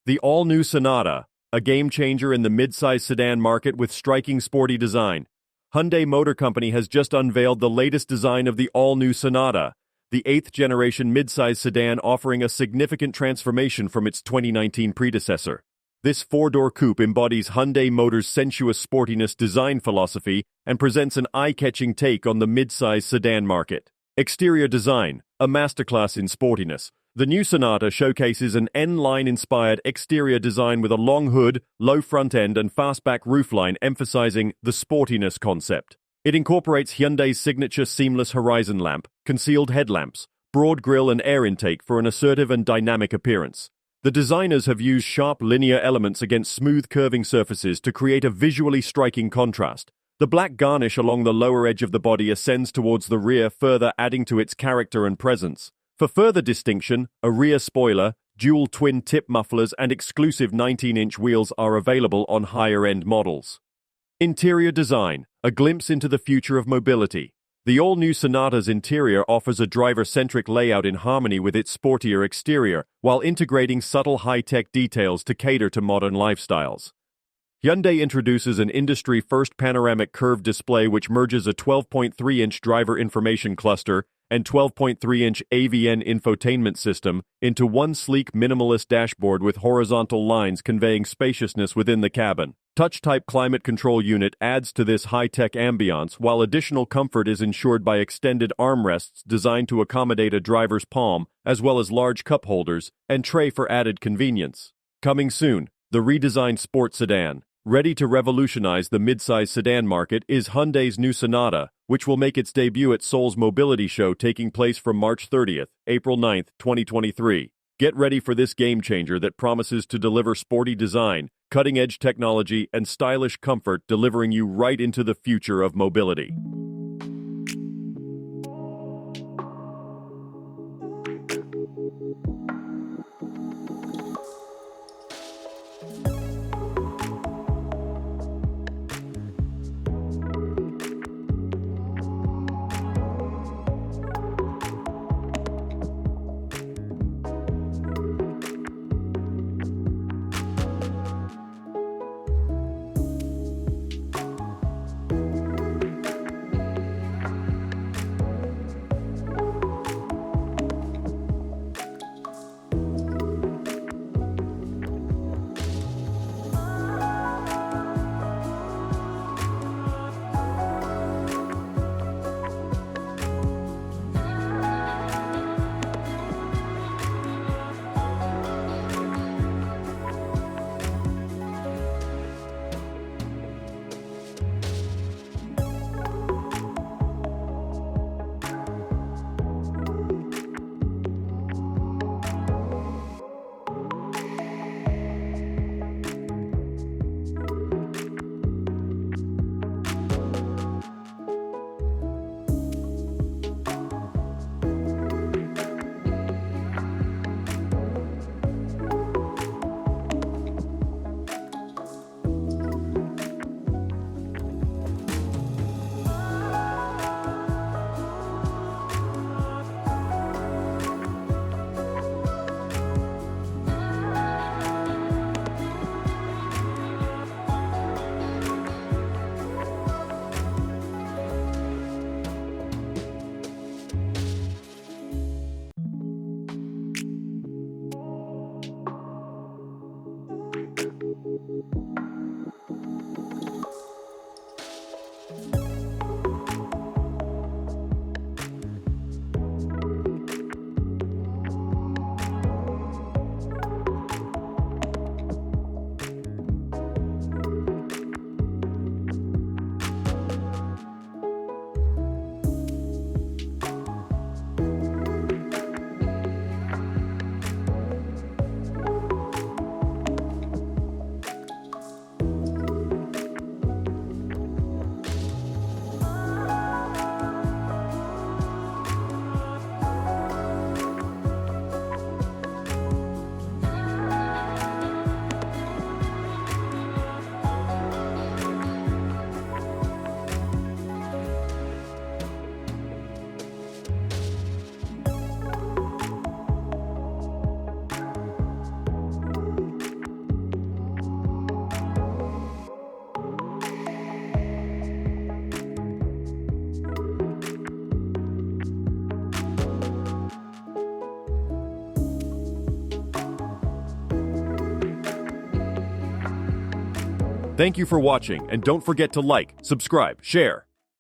The all-new Sonata, a game-changer in the midsize sedan market with striking sporty design. Hyundai Motor Company has just unveiled the latest design of the all-new Sonata, the 8th-generation midsize sedan offering a significant transformation from its 2019 predecessor. This four-door coupe embodies Hyundai Motor's sensuous sportiness design philosophy and presents an eye-catching take on the midsize sedan market. Exterior design, a masterclass in sportiness. The new Sonata showcases an N-line-inspired exterior design with a long hood, low front end, and fastback roofline emphasizing the sportiness concept. It incorporates Hyundai's signature seamless horizon lamp, concealed headlamps, broad grille, and air intake for an assertive and dynamic appearance. The designers have used sharp linear elements against smooth curving surfaces to create a visually striking contrast. The black garnish along the lower edge of the body ascends towards the rear, further adding to its character and presence. For further distinction, a rear spoiler, dual twin-tip mufflers, and exclusive 19-inch wheels are available on higher-end models. Interior design, a glimpse into the future of mobility. The all-new Sonata's interior offers a driver-centric layout in harmony with its sportier exterior, while integrating subtle high-tech details to cater to modern lifestyles. Hyundai introduces an industry-first panoramic curved display which merges a 12.3-inch driver information cluster and 12.3-inch AVN infotainment system into one sleek minimalist dashboard with horizontal lines conveying spaciousness within the cabin. Touch-type climate control unit adds to this high-tech ambiance, while additional comfort is ensured by extended armrests designed to accommodate a driver's palm, as well as large cup holders and tray for added convenience. Coming soon, the redesigned sport sedan. Ready to revolutionize the midsize sedan market is Hyundai's new Sonata, which will make its debut at Seoul's mobility show taking place from March 30th, April 9th, 2023. Get ready for this game-changer that promises to deliver sporty design, cutting-edge technology, and stylish comfort, delivering you right into the future of mobility. Thank you for watching, and don't forget to like, subscribe, share.